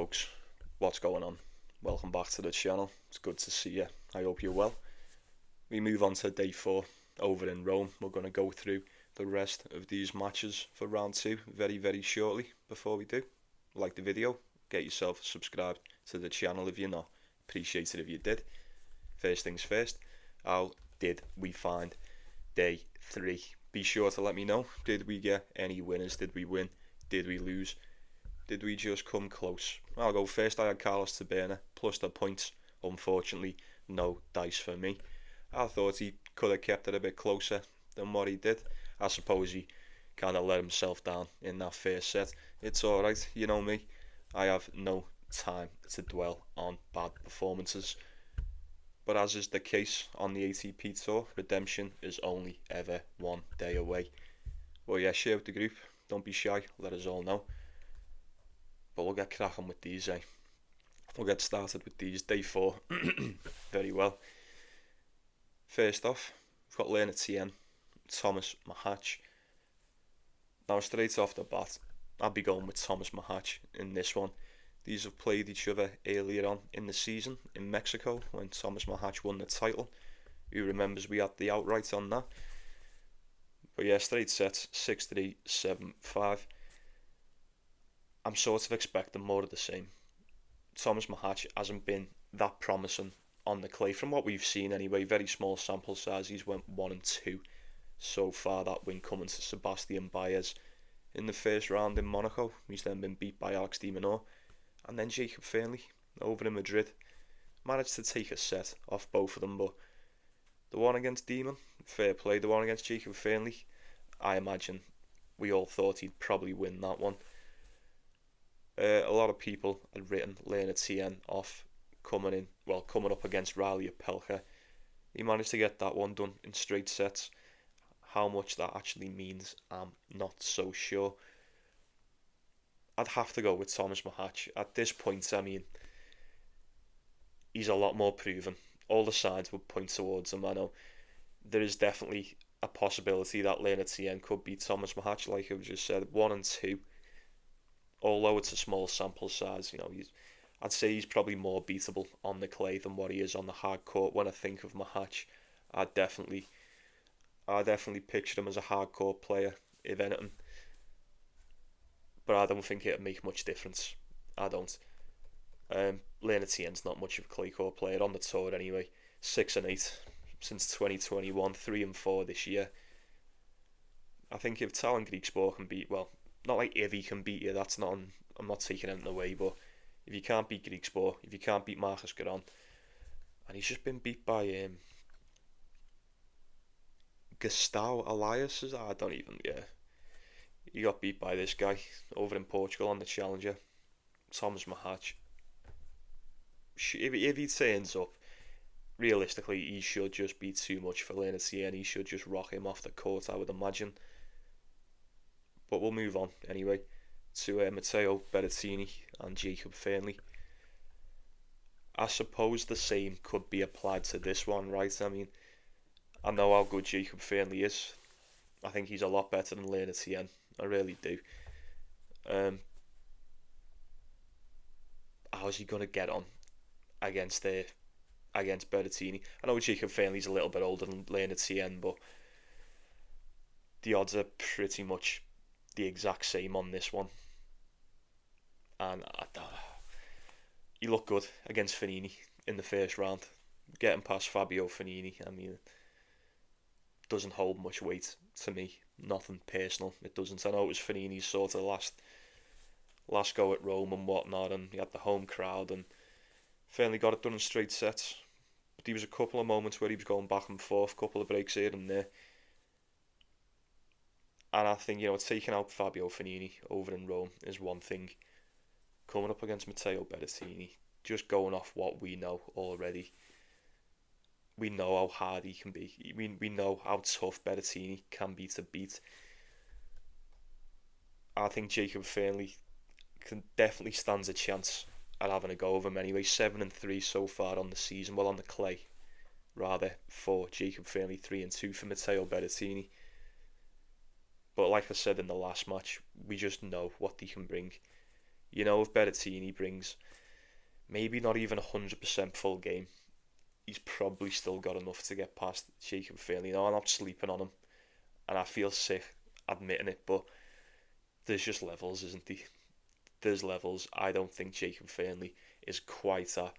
Folks, what's going on? Welcome back to the channel. It's good to see you. I hope you're well. We move on to day 4 over in Rome. We're going to go through the rest of these matches for round 2 very shortly. Before we do, like the video, get yourself subscribed to the channel if you're not. Appreciate it if you did. First things first, how did we find day 3? Be sure to let me know. Did we get any winners? Did we win? Did we lose? Did we just come close? I'll go first. I had Carlos Taberna plus the points. Unfortunately, no dice for me. I thought he could have kept it a bit closer than what he did. I suppose he kind of let himself down in that first set. It's alright, you know me. I have no time to dwell on bad performances. But as is the case on the ATP Tour, redemption is only ever one day away. Well, yeah, share with the group. Don't be shy. Let us all know. But we'll get cracking with these, eh? We'll get started with these. Day 4. Very well. First off, we've got Lehecka, Thomas Machac. Now, straight off the bat, I'll be going with Thomas Machac in this one. These have played each other earlier on in the season in Mexico when Thomas Machac won the title. Who remembers we had the outright on that? But yeah, straight sets, 6-3, 7-5. I'm sort of expecting more of the same. Thomas Machac hasn't been that promising on the clay from what we've seen anyway. Very small sample size. He's went 1-2 so far. That win coming to Sebastian Baez in the first round in Monaco. He's then been beat by Alex de Minaur. And then Jacob Fearnley over in Madrid. Managed to take a set off both of them, but the one against Demon, fair play. The one against Jacob Fearnley, I imagine we all thought he'd probably win that one. A lot of people had written Lehecka off coming up against Riley Opelka. He managed to get that one done in straight sets. How much that actually means, I'm not so sure. I'd have to go with Thomas Machac. At this point, I mean, he's a lot more proven. All the signs would point towards him. I know there is definitely a possibility that Lehecka could beat Thomas Machac, like I've just said, 1-2. Although it's a small sample size, you know, I'd say he's probably more beatable on the clay than what he is on the hard court. When I think of Machac, I definitely picture him as a hardcore player, if anything. But I don't think it'd make much difference. I don't. Lehecka's not much of a clay court player on the tour anyway. 6-8 since 2021, 3-4 this year. I think if Talon Greek Sport can beat, well, not like if he can beat you, that's not. I'm not taking anything away, but if you can't beat Greek Sport, if you can't beat Marcus Garon, and he's just been beat by Gustavo Elias, I don't even, yeah. He got beat by this guy over in Portugal on the Challenger, Thomas Machac. If he turns up, realistically, he should just be too much for Lehecka, and he should just rock him off the court, I would imagine. But we'll move on anyway to Matteo Berrettini and Jacob Fearnley. I suppose the same could be applied to this one, right? I mean, I know how good Jacob Fearnley is. I think he's a lot better than Lehecka. I really do. How's he going to get on against Berrettini? I know Jacob Fearnley's a little bit older than Lehecka, but the odds are pretty much the exact same on this one. And he looked good against Fognini in the first round. Getting past Fabio Fognini, I mean, doesn't hold much weight to me. Nothing personal, it doesn't. I know it was Fognini's sort of last go at Rome and whatnot, and he had the home crowd, and Fearnley got it done in straight sets. But there was a couple of moments where he was going back and forth, a couple of breaks here and there. And I think, you know, taking out Fabio Fognini over in Rome is one thing. Coming up against Matteo Berrettini, just going off what we know already. We know how hard he can be. We know how tough Berrettini can be to beat. I think Jacob Fearnley definitely stands a chance at having a go of him anyway. 7-3 so far on the season. Well, on the clay, rather, for Jacob Fearnley. 3-2 for Matteo Berrettini. But like I said in the last match, we just know what he can bring. You know, if Berrettini brings maybe not even 100% full game, he's probably still got enough to get past Jacob Fearnley. You know, I'm not sleeping on him, and I feel sick admitting it, but there's just levels, isn't there? There's levels. I don't think Jacob Fearnley is quite at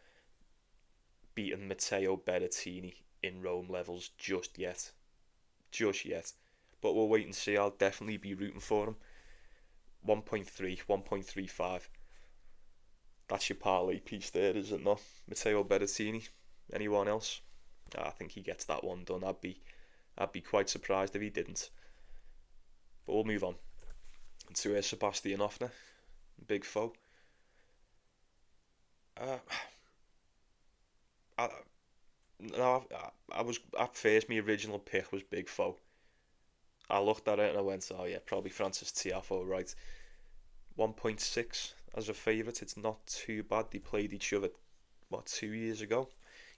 beating Matteo Berrettini in Rome levels just yet. Just yet. But we'll wait and see. I'll definitely be rooting for him. 1.3, 1.35. That's your parlay piece there, is it not? Matteo Berrettini. Anyone else? I think he gets that one done. I'd be quite surprised if he didn't. But we'll move on to Sebastian Ofner, big foe. I was at first. My original pick was big foe. I looked at it and I went, oh yeah, probably Francis Tiafoe, right? 1.6 as a favourite. It's not too bad. They played each other 2 years ago.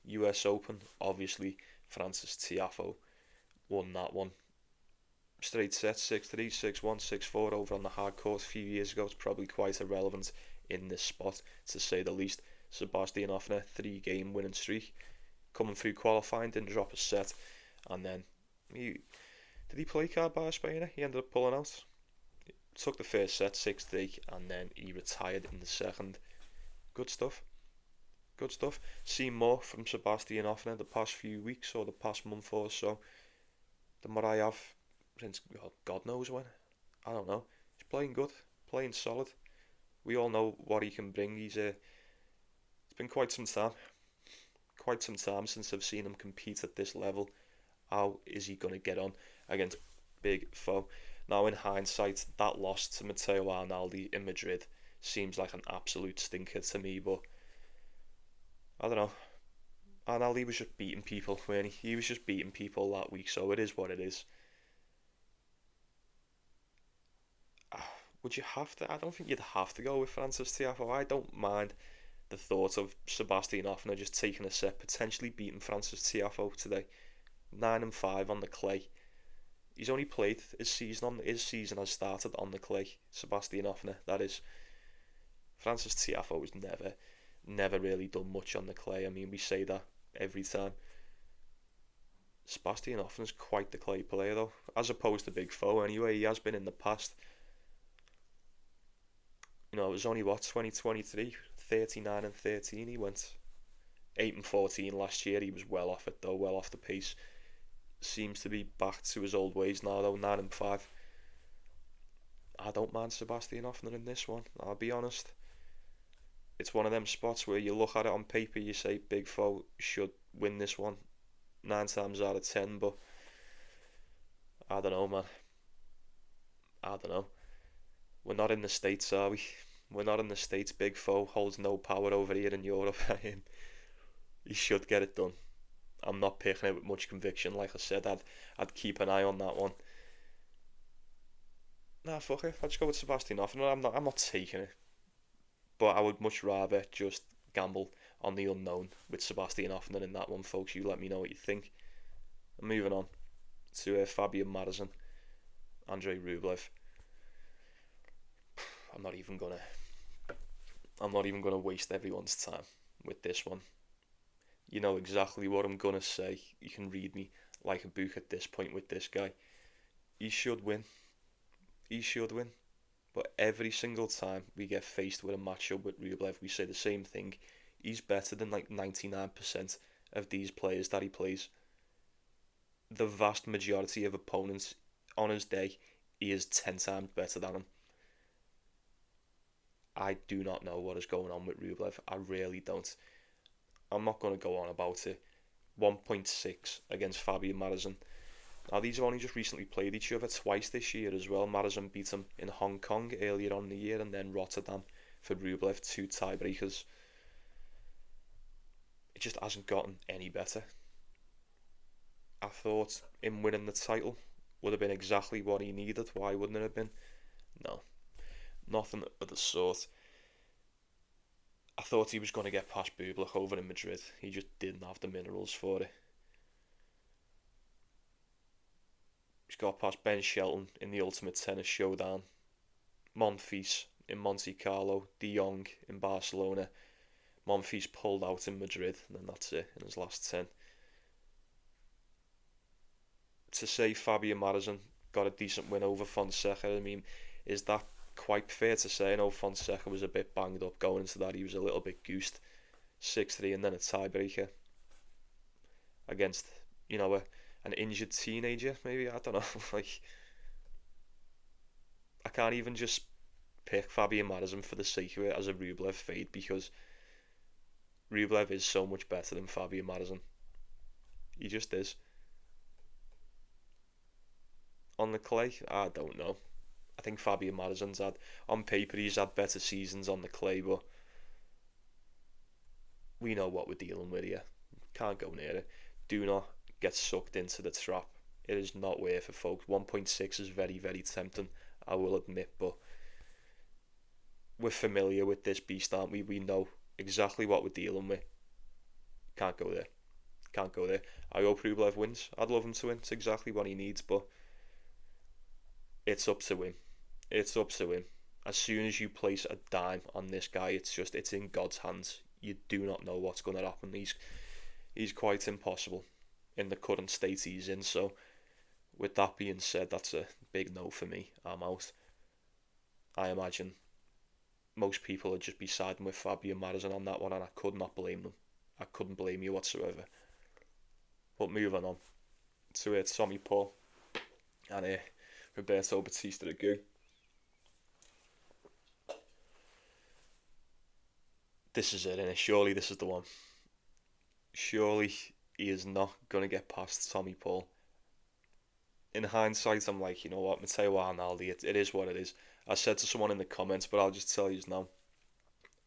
US Open, obviously Francis Tiafoe won that one. Straight set, 6-3, 6-1, 6-4 over on the hard court a few years ago. It's probably quite irrelevant in this spot, to say the least. Sebastian Ofner, 3-game winning streak. Coming through qualifying, didn't drop a set. And then, did he play card by a Spainer? He ended up pulling out. Took the first set, 6-3, and then he retired in the second. Good stuff. Good stuff. Seen more from Sebastian Ofner the past few weeks, or the past month or so, than what I have since God knows when. I don't know. He's playing good, playing solid. We all know what he can bring. It's been quite some time since I've seen him compete at this level. How is he going to get on against big foe? Now, in hindsight, that loss to Matteo Arnaldi in Madrid seems like an absolute stinker to me, but I don't know. Arnaldi was just beating people, weren't he? He was just beating people that week, so it is what it is. Would you have to? I don't think you'd have to go with Francis Tiafoe. I don't mind the thought of Sebastian Ofner just taking a set, potentially beating Francis Tiafoe today. 9-5 on the clay. He's only played his season has started on the clay. Sebastian Ofner, that is. Francis Tiafoe has never really done much on the clay. I mean, we say that every time. Sebastian Ofner's quite the clay player though, as opposed to big foe anyway. He has been in the past. You know, it was only 2023, 39-13. He went 8-14 last year. He was well off it though, well off the pace. Seems to be back to his old ways now though. 9-5. I don't mind Sebastian Ofner in this one, I'll be honest. It's one of them spots where you look at it on paper, you say big foe should win this one 9 times out of 10, but I don't know, man. I don't know. We're not in the States, are we? We're not in the States. Big foe holds no power over here in Europe. He should get it done. I'm not picking it with much conviction. Like I said, I'd keep an eye on that one. Nah, fuck it. I'll just go with Sebastian Ofner. I'm not taking it. But I would much rather just gamble on the unknown with Sebastian Ofner in that one, folks. You let me know what you think. Moving on to Fabian Marozsan, Andrei Rublev. I'm not even gonna waste everyone's time with this one. You know exactly what I'm gonna say. You can read me like a book at this point with this guy. He should win. But every single time we get faced with a matchup with Rublev, we say the same thing. He's better than like 99% of these players that he plays. The vast majority of opponents on his day, he is 10 times better than him. I do not know what is going on with Rublev. I really don't. I'm not going to go on about it. 1.6 against Fabian Marozsan. Now, these have only just recently played each other twice this year as well. Marozsan beat him in Hong Kong earlier on in the year, and then Rotterdam for Rublev, 2 tiebreakers. It just hasn't gotten any better. I thought him winning the title would have been exactly what he needed. Why wouldn't it have been? No. Nothing of the sort. I thought he was going to get past Bublik over in Madrid. He just didn't have the minerals for it. He's got past Ben Shelton in the Ultimate Tennis Showdown. Monfils in Monte Carlo, De Jong in Barcelona, Monfils pulled out in Madrid, and then that's it in his last 10. To say Fabio Marozsan got a decent win over Fonseca, I mean, is that quite fair to say? I know Fonseca was a bit banged up going into that. He was a little bit goosed. 6-3 and then a tiebreaker against, an injured teenager, maybe. I don't know. Like, I can't even just pick Fabio Marozsan for the sake of it as a Rublev fade, because Rublev is so much better than Fabio Marozsan. He just is. On the clay, I don't know. I think Fabio Marozsan's on paper, he's had better seasons on the clay, but we know what we're dealing with here. Can't go near it. Do not get sucked into the trap. It is not worth it, folks. 1.6 is very, very tempting, I will admit, but we're familiar with this beast, aren't we? We know exactly what we're dealing with. Can't go there. Can't go there. I hope Rublev wins. I'd love him to win. It's exactly what he needs, but it's up to him. It's up to him. As soon as you place a dime on this guy, it's in God's hands. You do not know what's going to happen. He's quite impossible in the current state he's in. So, with that being said, that's a big no for me. I'm out. I imagine most people would just be siding with Fabio Marozsan on that one, and I could not blame them. I couldn't blame you whatsoever. But moving on to Tommy Paul and Roberto Bautista Agut. This is it, innit? Surely this is the one. Surely he is not going to get past Tommy Paul. In hindsight, I'm like, you know what, Matteo Arnaldi, it is what it is. I said to someone in the comments, but I'll just tell you now,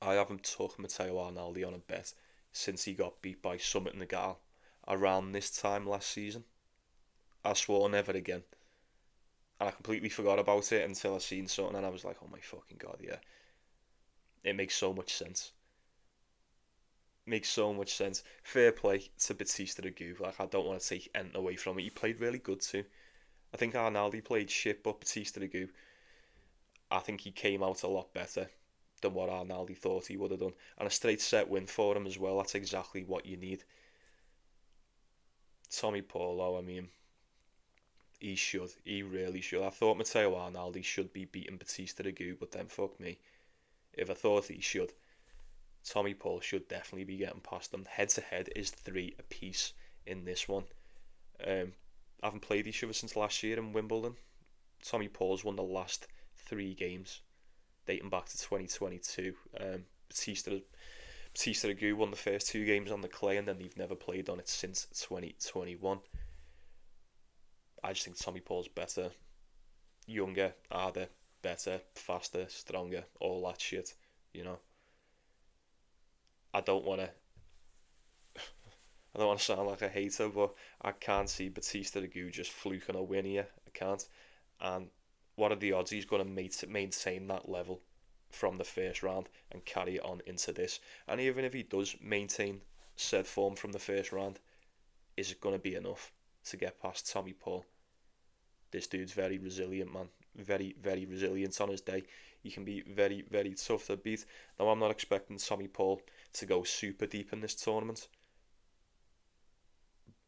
I haven't took Matteo Arnaldi on a bet since he got beat by Summit Nagal around this time last season. I swore never again. And I completely forgot about it until I seen something and I was like, oh my fucking god, yeah. It makes so much sense. Makes so much sense. Fair play to Bautista Agut. Like, I don't want to take anything away from it. He played really good too. I think Arnaldi played shit, but Bautista Agut, I think he came out a lot better than what Arnaldi thought he would have done. And a straight set win for him as well. That's exactly what you need. Tommy Paul, though, I mean, he should. He really should. I thought Matteo Arnaldi should be beating Bautista Agut, but then fuck me. If I thought he should, Tommy Paul should definitely be getting past them. Head to head is 3 apiece in this one. Haven't played each other since last year in Wimbledon. Tommy Paul's won the last 3 games, dating back to 2022. Bautista Agut won the first 2 games on the clay, and then they've never played on it since 2021. I just think Tommy Paul's better, younger, harder, better, faster, stronger, all that shit, you know. I don't want to sound like a hater, but I can't see Bautista Agut just fluking a win here. I can't. And what are the odds he's going to maintain that level from the first round and carry it on into this? And even if he does maintain said form from the first round, is it going to be enough to get past Tommy Paul? This dude's very resilient, man. Very, very resilient on his day. He can be very, very tough to beat. Now, I'm not expecting Tommy Paul to go super deep in this tournament.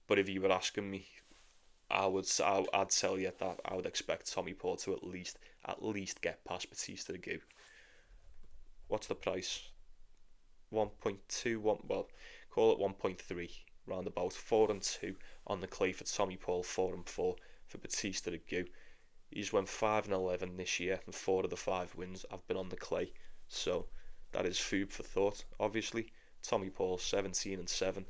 But if you were asking me, I'd tell you that I would expect Tommy Paul to at least get past Bautista Agut. What's the price? 1.2, well, call it 1.3, roundabout. 4-2 on the clay for Tommy Paul, 4-4 for Bautista Agut. He's went 5-11 this year, and 4 of the 5 wins have been on the clay. So that is food for thought. Obviously, Tommy Paul 17-7.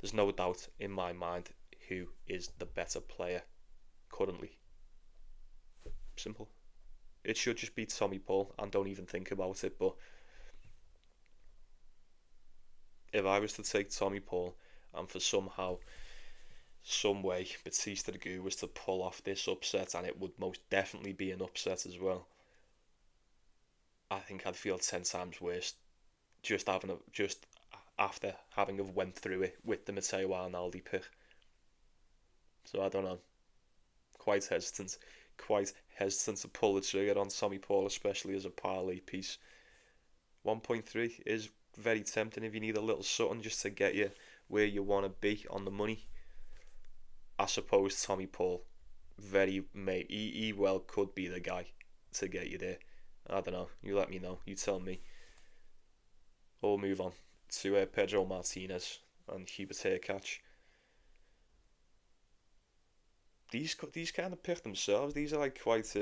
There's no doubt in my mind who is the better player currently. Simple. It should just be Tommy Paul, and don't even think about it. But if I was to take Tommy Paul, and for some way Bautista Agut was to pull off this upset, and it would most definitely be an upset as well, I think I'd feel 10 times worse just after having have went through it with the Matteo Arnaldi pick. So I don't know. Quite hesitant. quite hesitant to pull the trigger on Tommy Paul, especially as a parlay piece. 1.3 is very tempting if you need a little something just to get you where you want to be on the money. I suppose Tommy Paul, he well could be the guy to get you there. I don't know. You let me know. You tell me. We'll move on to Pedro Martinez and Hurkacz. These kind of pick themselves. These are like quite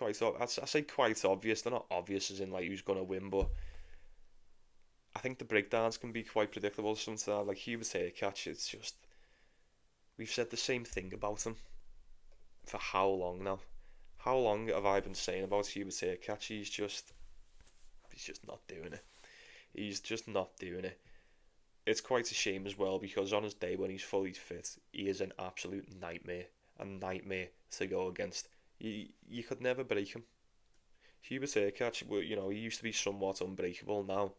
I say quite obvious. They're not obvious as in like who's gonna win, but I think the breakdowns can be quite predictable sometimes. Like Hurkacz, it's just we've said the same thing about him for how long now? How long have I been saying about Hurkacz? He's just not doing it. He's just not doing it. It's quite a shame as well because on his day when he's fully fit, he is an absolute nightmare. A nightmare to go against. You could never break him. Hurkacz, he used to be somewhat unbreakable. Now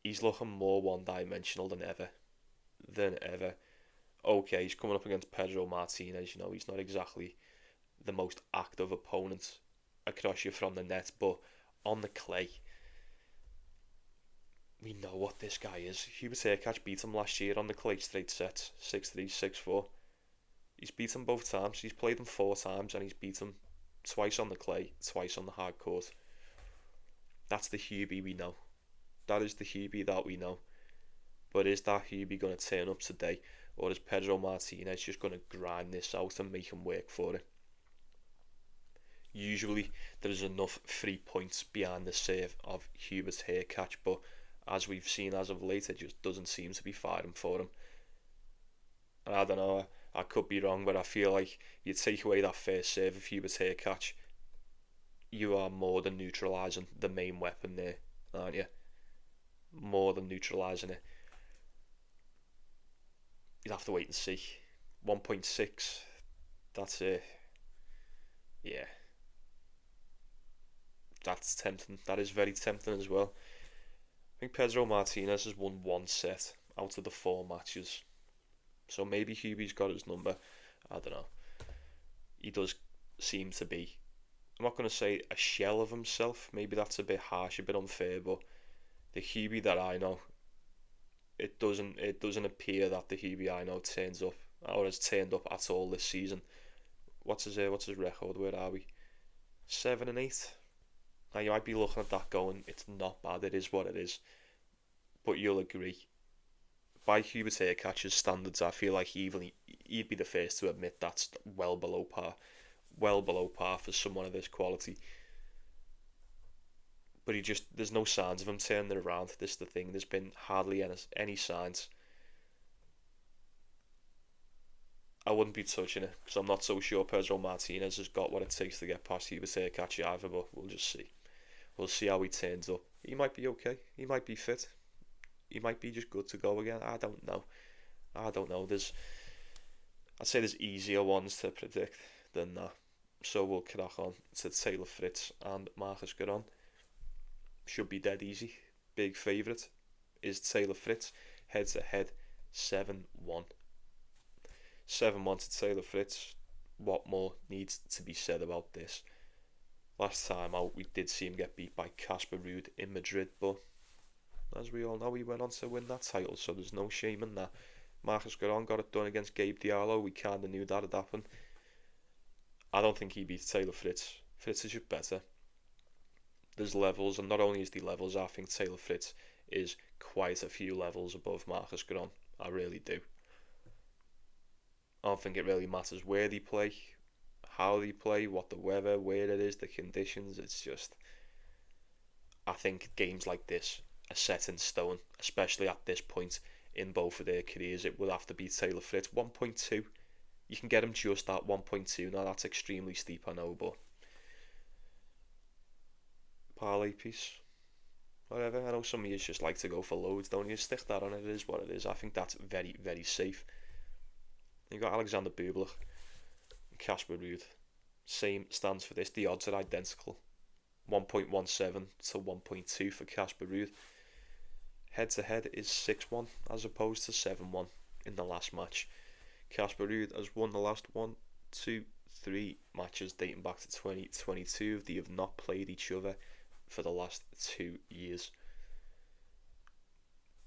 he's looking more one-dimensional than ever. Okay, he's coming up against Pedro Martinez. He's not exactly the most active opponent across you from the net, but on the clay, we know what this guy is. Hurkacz beat him last year on the clay straight sets, 6-3, 6-4. He's beat him both times. He's played him 4 times and he's beat him twice on the clay, twice on the hard court. That's the Hubie we know. That is the Hubie that we know. But is that Hubie going to turn up today, or is Pedro Martinez just going to grind this out and make him work for it? Usually there's enough 3 points behind the serve of Hurkacz, but as we've seen as of late, it just doesn't seem to be firing for him. And I don't know, I could be wrong, but I feel like you take away that first serve of Hurkacz, you are more than neutralising the main weapon there, aren't you? More than neutralising it. You'll have to wait and see. 1.6, that's it. Yeah. That's tempting. That is very tempting as well. I think Pedro Martinez has won 1 set out of the 4 matches. So maybe Hubie's got his number. I don't know. He does seem to be, I'm not going to say a shell of himself. Maybe that's a bit harsh, a bit unfair, but the Hubie that I know, it doesn't appear that the Hubie I know turns up or has turned up at all this season. What's his record? Where are we? 7-8. Now you might be looking at that going, it's not bad, it is what it is. But you'll agree, by Hurkacz's standards, I feel like he'd be the first to admit that's well below par. Well below par for someone of this quality. But there's no signs of him turning it around. This is the thing, there's been hardly any signs. I wouldn't be touching it, because I'm not so sure Pedro Martinez has got what it takes to get past Hurkacz either, but we'll just see. We'll see how he turns up. He might be okay. He might be fit. He might be just good to go again. I don't know. I'd say there's easier ones to predict than that. So we'll crack on to Taylor Fritz and Marcus Giron. Should be dead easy. Big favourite is Taylor Fritz. Head to head, 7-1. 7-1 to Taylor Fritz. What more needs to be said about this? Last time out, we did see him get beat by Casper Ruud in Madrid, but as we all know, he went on to win that title, so there's no shame in that. Marcus Giron got it done against Gabe Diallo. We kind of knew that had happened. I don't think he beats Taylor Fritz. Fritz is just better. There's levels, and not only is the levels, I think Taylor Fritz is quite a few levels above Marcus Giron. I really do. I don't think it really matters where they play, how they play, what the weather, where it is, the conditions. It's just, I think games like this are set in stone, especially at this point in both of their careers. It will have to be Taylor Fritz. 1.2, you can get him just at 1.2. Now that's extremely steep, I know, but parlay piece, whatever. I know some of you just like to go for loads, don't you? Stick that on it. It is what it is. I think that's very, very safe. You've got Alexander Bublik and Casper Ruud. Same stands for this. The odds are identical. 1.17 to 1.2 for Casper Ruud. Head to head is 6-1 as opposed to 7-1 in the last match. Casper Ruud has won the last 1, 3 matches dating back to 2022. They have not played each other for the last 2 years.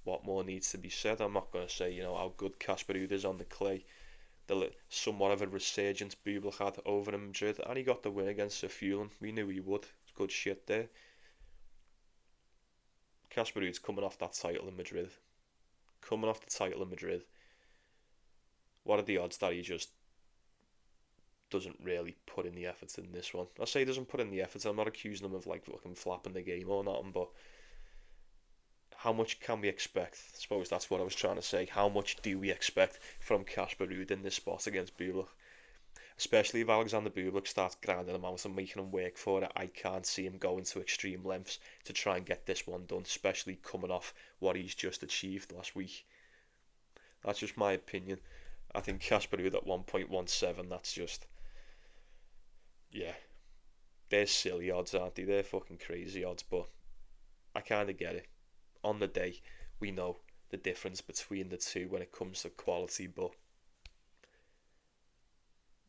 What more needs to be said? I'm not going to say, how good Casper Ruud is on the clay. The somewhat of a resurgence Bublik had over in Madrid, and he got the win against Fearnley. We knew he would. It's good shit there. Casper Ruud's coming off that title in Madrid. What are the odds that he just doesn't really put in the effort in this one? I say he doesn't put in the effort. I'm not accusing him of fucking flapping the game or nothing, but how much can we expect? I suppose that's what I was trying to say. How much do we expect from Casper Ruud in this spot against Bublik? Especially if Alexander Bublik starts grinding him out and making him work for it. I can't see him going to extreme lengths to try and get this one done, especially coming off what he's just achieved last week. That's just my opinion. I think Casper Ruud at 1.17, that's just... yeah. They're silly odds, aren't they? They're fucking crazy odds, but I kind of get it. On the day, we know the difference between the two when it comes to quality, but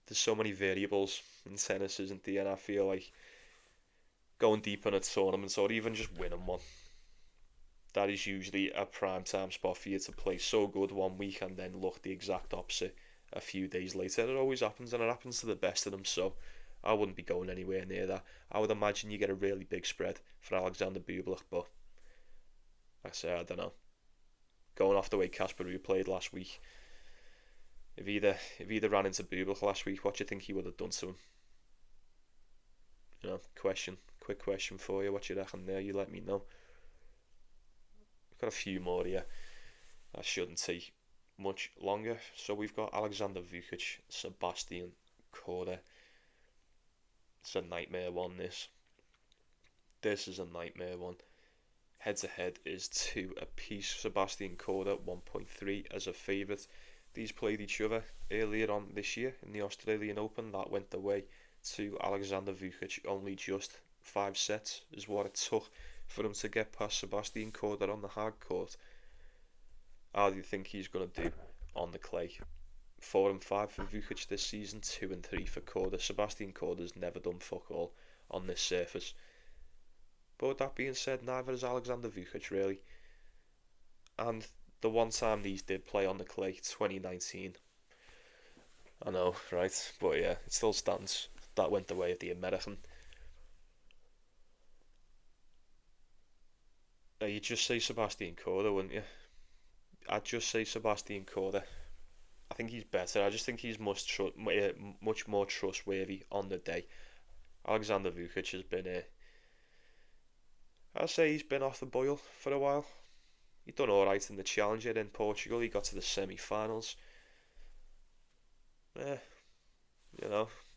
there's so many variables in tennis, isn't there? And I feel like going deep in a tournament or even just winning one, that is usually a prime time spot for you to play so good one week and then look the exact opposite a few days later. It always happens, and it happens to the best of them, so I wouldn't be going anywhere near that. I would imagine you get a really big spread for Alexander Bublik, but I don't know. Going off the way Casper Ruud played last week, if he'd ran into Bublik last week, what do you think he would have done to him? Quick question for you. What do you reckon there? You let me know. We've got a few more here. That shouldn't take much longer. So we've got Alexander Vukic, Sebastian Korda. It's a nightmare one, this. This is a nightmare one. Head to head is 2 apiece. Sebastian Korda 1.3 as a favourite. These played each other earlier on this year in the Australian Open. That went the way to Alexander Vukic. Only just 5 sets is what it took for him to get past Sebastian Korda on the hard court. How do you think he's going to do on the clay? 4 and 5 for Vukic this season, 2 and 3 for Korda. Sebastian Korda's never done fuck all on this surface. But with that being said, neither has Alexander Vukic really. And the one time these did play on the clay, 2019. I know, right? But yeah, it still stands. That went the way of the American. You'd just say Sebastian Korda, wouldn't you? I'd just say Sebastian Korda. I think he's better. I just think he's much more trustworthy on the day. Alexander Vukic has been I'd say he's been off the boil for a while. He done alright in the Challenger in Portugal. He got to the semi-finals. It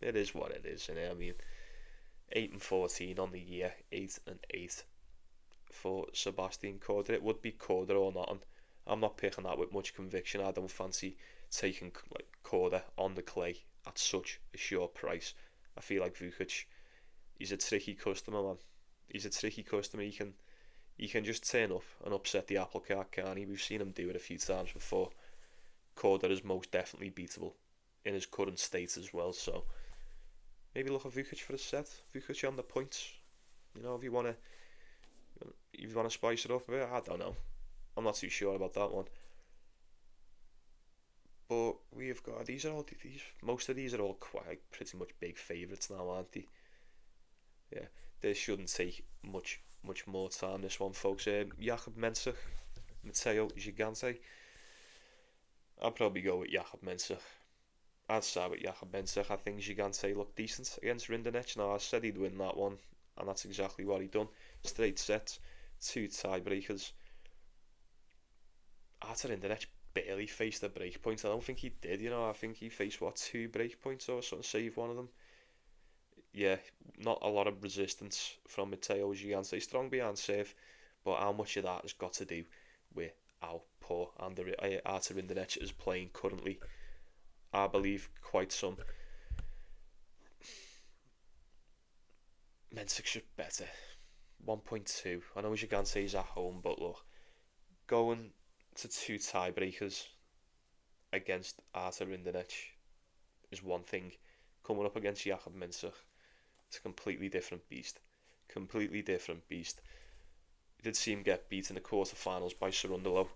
is what it is, innit? I mean, 8 and 14 on the year, 8 and 8 for Sebastian Korda. It would be Korda or nothing. I'm not picking that with much conviction. I don't fancy taking Korda on the clay at such a short price. I feel like Vukic, he's a tricky customer, man. He's a tricky customer. He can just turn up and upset the apple cart, can't he? We've seen him do it a few times before. Korda is most definitely beatable in his current state as well, so maybe look at Vukic for a set. Vukic on the points. If you want to spice it up a bit, I don't know. I'm not too sure about that one. But we've got most of these are all quite pretty much big favourites now, aren't they? Yeah, this shouldn't take much more time, this one, folks. Jakub Mensik, Matteo Gigante. I'd probably go with Jakub Mensik. I'd start with Jakub Mensik. I think Gigante looked decent against Rinderknech. Now, I said he'd win that one, and that's exactly what he done. Straight sets, 2 tiebreakers. Artur Rinderknech barely faced a break point. I don't think he did, I think he faced 2 break points or something, saved one of them. Yeah, not a lot of resistance from Matteo Gigante. Strong behind serve, but how much of that has got to do with how poor Artur Rinderknech is playing currently? I believe quite some. Mensik should better. 1.2. I know Gigante's at home, but look, going to 2 tiebreakers against Artur Rinderknech is one thing. coming up against Jakub Mensik. It's a completely different beast. Completely different beast. We did see him get beat in the quarterfinals by Cerundolo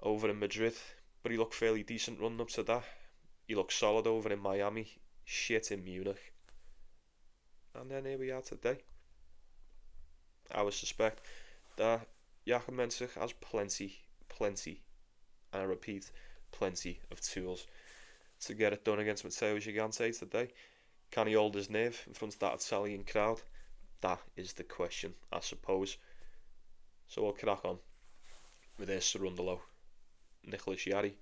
over in Madrid, but he looked fairly decent running up to that. He looked solid over in Miami, shit in Munich. And then here we are today. I would suspect that Jakub Mensik has plenty, and I repeat, plenty of tools to get it done against Matteo Gigante today. Can he hold his nerve in front of that Italian crowd? That is the question, I suppose. So we'll crack on with this Cerundolo, Nicholas Jarry.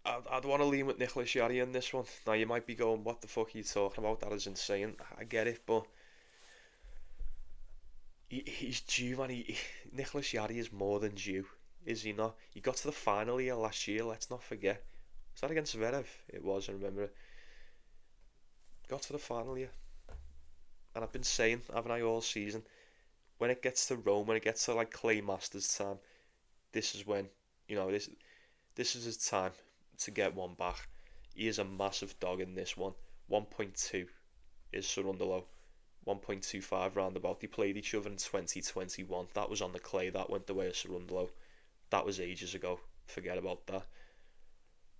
I'd want to lean with Nicholas Jarry in this one. Now you might be going, what the fuck are you talking about? That is insane. I get it, but he's due, man. Nicholas Jarry is more than due, is he not? He got to the final here last year, let's not forget. Was that against Zverev? It was, I remember it. Got to the final here. And I've been saying, haven't I, all season, when it gets to Rome, when it gets to like Clay Masters time, this is when, this is his time to get one back. He is a massive dog in this one. 1.2 is Cerundolo. 1.25 roundabout. They played each other in 2021. That was on the clay. That went the way of Cerundolo. That was ages ago. Forget about that.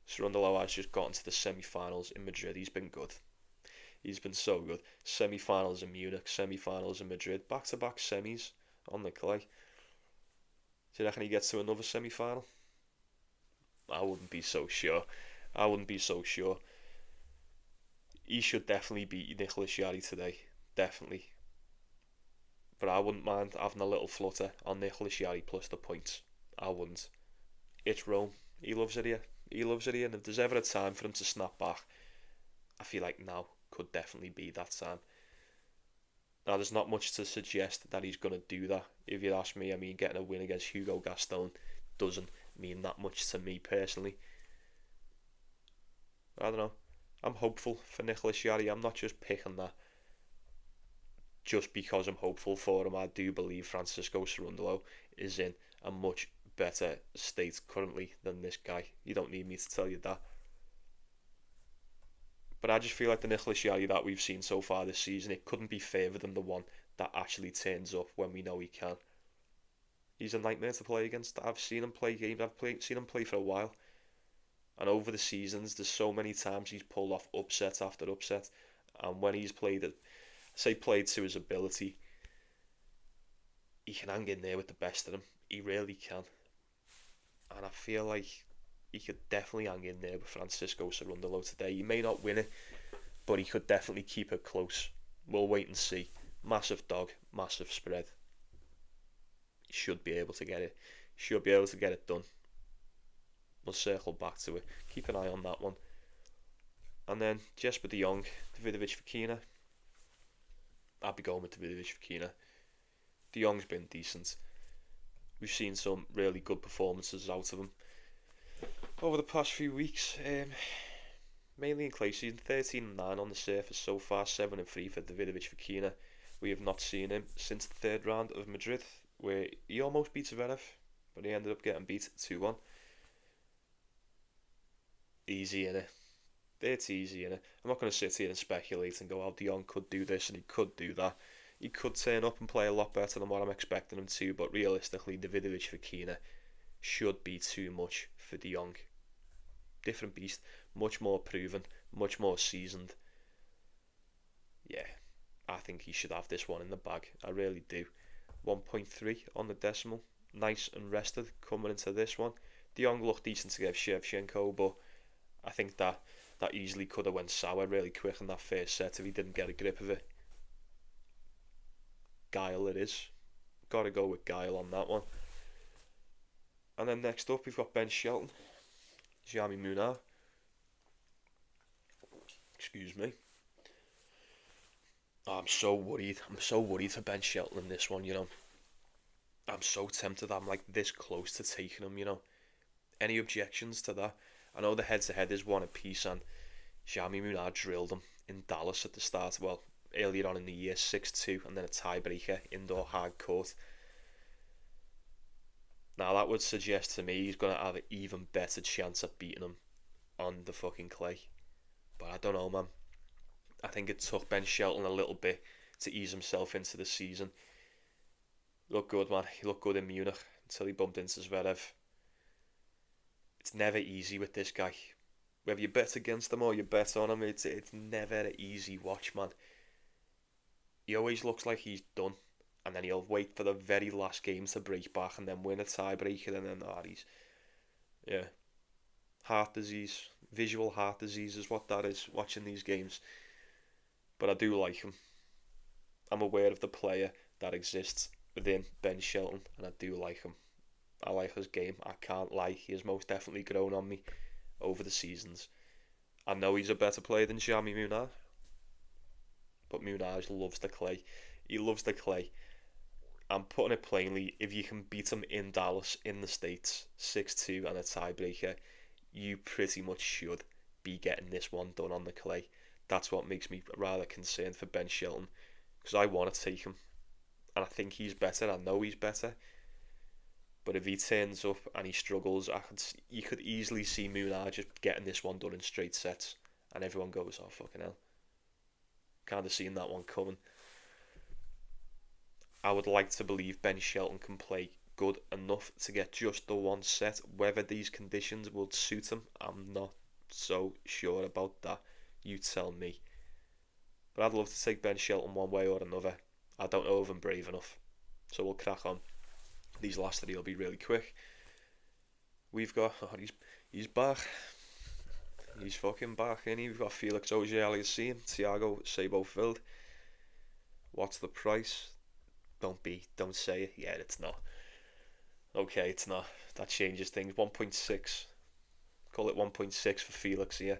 Cerundolo has just gotten to the semi-finals in Madrid. He's been good. He's been so good. Semi-finals in Munich, semi-finals in Madrid. Back-to-back semis on the clay. Do you reckon he gets to another semi-final? I wouldn't be so sure. He should definitely beat Nicholas Jarry today. Definitely. But I wouldn't mind having a little flutter on Nicholas Jarry plus the points. I wouldn't. It's Rome. He loves it here. And if there's ever a time for him to snap back, I feel like now could definitely be that time. Now, there's not much to suggest that he's going to do that. If you ask me, I mean, getting a win against Hugo Gaston doesn't mean that much to me personally. I don't know. I'm hopeful for Nicholas Jarry. I'm not just picking that just because I'm hopeful for him. I do believe Francisco Cerundolo is in a much better state currently than this guy. You don't need me to tell you that. But I just feel like the Nicholas Jarry that we've seen so far this season, it couldn't be further than the one that actually turns up when we know he can. He's a nightmare to play against. I've seen him play games. Seen him play for a while. And over the seasons, there's so many times he's pulled off upset after upset. And when he's played to his ability, he can hang in there with the best of them. He really can. And I feel like he could definitely hang in there with Francisco Cerundolo today. He may not win it, but he could definitely keep it close. We'll wait and see. Massive dog, massive spread. He should be able to get it. Done. We'll circle back to it. Keep an eye on that one. And then Jesper de Jong, Davidovich Fokina. I'll be going with Davidovich Fokina. De Jong's been decent. We've seen some really good performances out of him over the past few weeks. Mainly in clay season. 13-9 on the surface so far. 7-3 for Davidovich Fokina. We have not seen him since the third round of Madrid, where he almost beat Zverev, but he ended up getting beat 2-1. Easy, innit? It's easy, innit? I'm not going to sit here and speculate and go, oh, De Jong could do this and he could do that. He could turn up and play a lot better than what I'm expecting him to, but realistically, Davidovich Fokina should be too much for De Jong. Different beast, much more proven, much more seasoned. Yeah, I think he should have this one in the bag. I really do. 1.3 on the decimal. Nice and rested coming into this one. De Jong looked decent against Shevchenko, but I think that easily could have went sour really quick in that first set if he didn't get a grip of it. Guile it is. Got to go with Guile on that one. And then next up we've got Ben Shelton. Jamie Munar. Excuse me. Oh, I'm so worried for Ben Shelton in this one, I'm so tempted. I'm like this close to taking him, Any objections to that? I know the head-to-head is one apiece, and Jamie Munar drilled him in Dallas at the start, earlier on in the year, 6-2, and then a tiebreaker, indoor hard court. Now that would suggest to me he's going to have an even better chance at beating him on the fucking clay. But I don't know, man. I think it took Ben Shelton a little bit to ease himself into the season. Looked good, man. He looked good in Munich until he bumped into Zverev. It's never easy with this guy. Whether you bet against him or you bet on him, it's never an easy watch, man. He always looks like he's done, and then he'll wait for the very last game to break back and then win a tiebreaker, and then yeah, heart disease, visual heart disease is what that is, watching these games. But I do like him. I'm aware of the player that exists within Ben Shelton, and I do like him. I like his game. I can't lie. He has most definitely grown on me over the seasons. I know he's a better player than Jamie Munar, but Munar loves the clay. He loves the clay. I'm putting it plainly, if you can beat him in Dallas, in the States, 6-2 and a tiebreaker, you pretty much should be getting this one done on the clay. That's what makes me rather concerned for Ben Shelton, because I want to take him, and I think he's better. I know he's better. But if he turns up and he struggles, you could easily see Munar just getting this one done in straight sets, and everyone goes, "Oh fucking hell!" Kind of seeing that one coming. I would like to believe Ben Shelton can play good enough to get just the one set. Whether these conditions will suit him, I'm not so sure about that. You tell me. But I'd love to take Ben Shelton one way or another. I don't know if I'm brave enough. So we'll crack on. These last three will be really quick. We've got... Oh, he's back. He's fucking back, innit? We've got Felix Auger-Aliassime, Thiago Seyboth. What's the price? Don't say it. Yeah, it's not. Okay, it's not. That changes things. 1.6. Call it 1.6 for Felix here.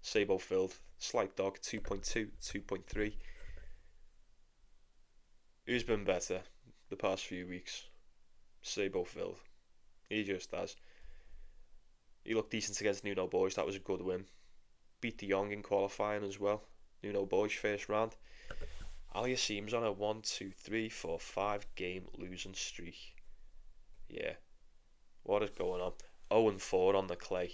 Seyboth, slight dog, 2.2, 2.3. Who's been better the past few weeks? Seyboth. He just has. He looked decent against Nuno Boys. That was a good win. Beat De Jong in qualifying as well. Nuno Boys first round. Aliassime's on a 1, 2, 3, 4, 5 game losing streak. Yeah. What is going on? 0-4 on the clay.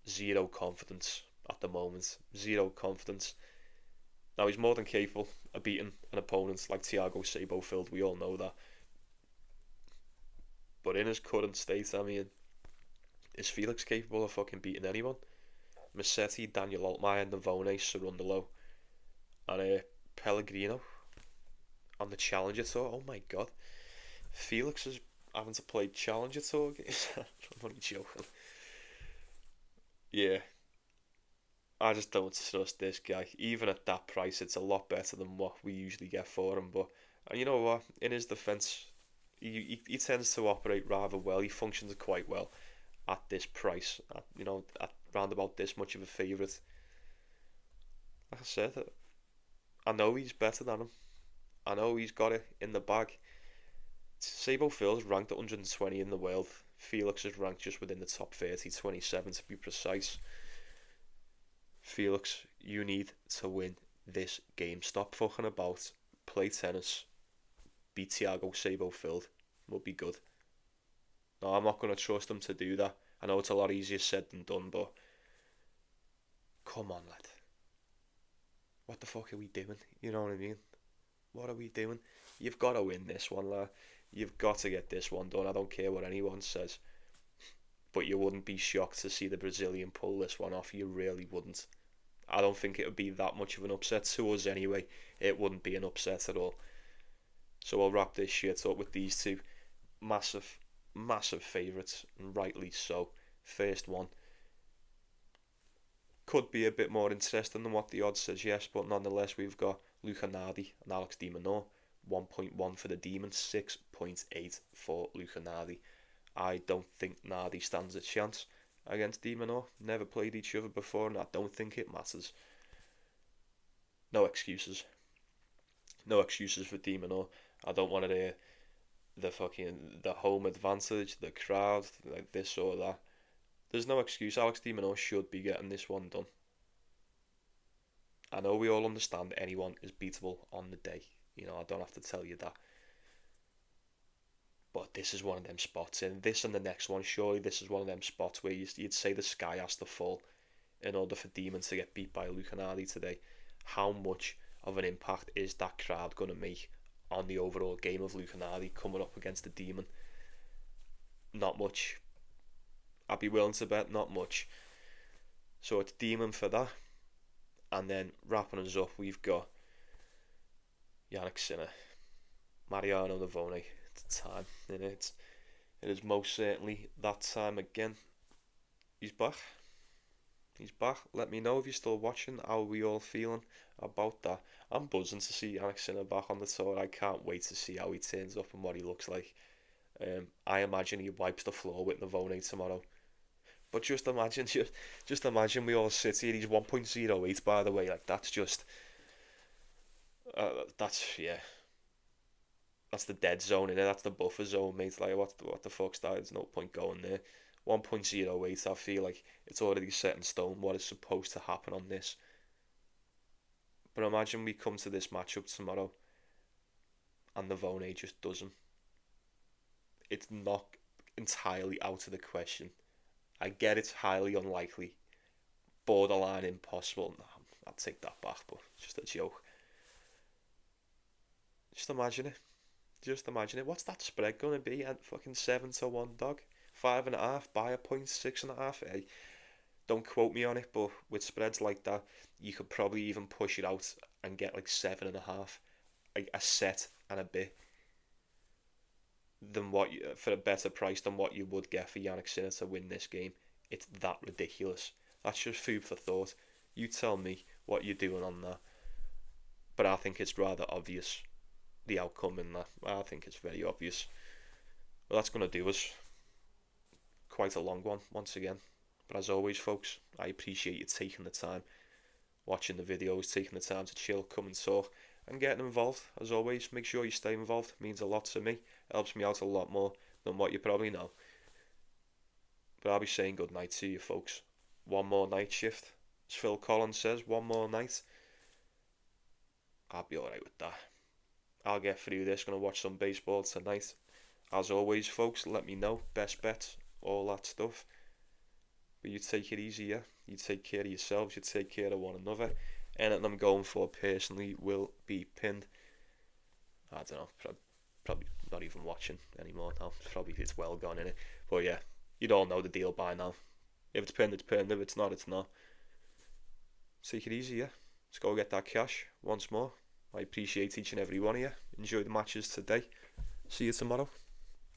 Zero confidence at the moment. Zero confidence. Now he's more than capable of beating an opponent like Thiago Seyboth. We all know that. But in his current state, I mean, is Felix capable of fucking beating anyone? Musetti, Daniel Altmaier, Navone, Cerundolo, and Pellegrino on the Challenger Tour. Oh my god. Felix is having to play Challenger Tour games. I'm only joking. Yeah. I just don't trust this guy. Even at that price, it's a lot better than what we usually get for him. But and you know what? In his defence, he tends to operate rather well. He functions quite well at this price. At round about this much of a favourite. Like I said, I know he's better than him. I know he's got it in the bag. Seyboth ranked at 120 in the world. Felix is ranked just within the top 30, 27 to be precise. Felix, you need to win this game. Stop fucking about. Play tennis. Beat Thiago Seyboth. Will be good. No, I'm not going to trust him to do that. I know it's a lot easier said than done, but come on, lad. What the fuck are we doing? You know what I mean? What are we doing? You've got to win this one, lad. You've got to get this one done. I don't care what anyone says. But you wouldn't be shocked to see the Brazilian pull this one off. You really wouldn't. I don't think it would be that much of an upset to us anyway. It wouldn't be an upset at all. So I'll wrap this shit up with these two. Massive, massive favourites, and rightly so. First one. Could be a bit more interesting than what the odds suggest, but nonetheless we've got Luca Nardi and Alex de Minaur. 1.1 for the Demon, 6.8 for Luca Nardi. I don't think Nardi stands a chance against de Minaur. Never played each other before, and I don't think it matters. No excuses. No excuses for de Minaur. I don't want to hear the home advantage, the crowd, like this or that. There's no excuse. Alex de Minaur should be getting this one done. I know we all understand anyone is beatable on the day. I don't have to tell you that. But this is one of them spots. And this and the next one, surely this is one of them spots where you'd say the sky has to fall in order for Demon to get beat by Nardi today. How much of an impact is that crowd going to make on the overall game of Nardi coming up against the Demon? Not much. I'd be willing to bet not much. So it's Demon for that. And then wrapping us up, we've got Jannik Sinner, Mariano Navone. It's time, and it is most certainly that time again. He's back. He's back. Let me know if you're still watching. How are we all feeling about that? I'm buzzing to see Jannik Sinner back on the tour. I can't wait to see how he turns up and what he looks like. I imagine he wipes the floor with Navone tomorrow. But just imagine we all sit here. He's 1.08, by the way. Like, that's just, that's the dead zone in it. That's the buffer zone, mate. Like, what the fuck's that? There's no point going there. 1.08. I feel like it's already set in stone what is supposed to happen on this. But imagine we come to this matchup tomorrow, and Navone just doesn't. It's not entirely out of the question. I get it's highly unlikely, borderline impossible. No, I'll take that back, but it's just a joke. Just imagine it. Just imagine it. What's that spread going to be at fucking 7-1, dog? 5.5, buy a point, 6.5. Don't quote me on it, but with spreads like that, you could probably even push it out and get like 7.5, like a set and a bit, than for a better price than what you would get for Jannik Sinner to win this game. It's that ridiculous. That's just food for thought. You tell me what you're doing on that. But I think it's rather obvious, the outcome in that. I think it's very obvious. Well, that's going to do us. Quite a long one, once again. But as always, folks, I appreciate you taking the time, watching the videos, taking the time to chill, come and talk, and getting involved. As always, make sure you stay involved. It means a lot to me. It helps me out a lot more than what you probably know. But I'll be saying good night to you, folks. One more night shift. As Phil Collins says, one more night. I'll be alright with that. I'll get through this. Gonna watch some baseball tonight. As always, folks, let me know. Best bets, all that stuff. But you take it easy, yeah? You take care of yourselves. You take care of one another. Anything I'm going for personally will be pinned. I don't know. Probably not even watching anymore now. It's well gone, innit? But yeah, you'd all know the deal by now. If it's pinned, it's pinned. If it's not, it's not. Take it easy, yeah? Let's go get that cash once more. I appreciate each and every one of you. Enjoy the matches today. See you tomorrow.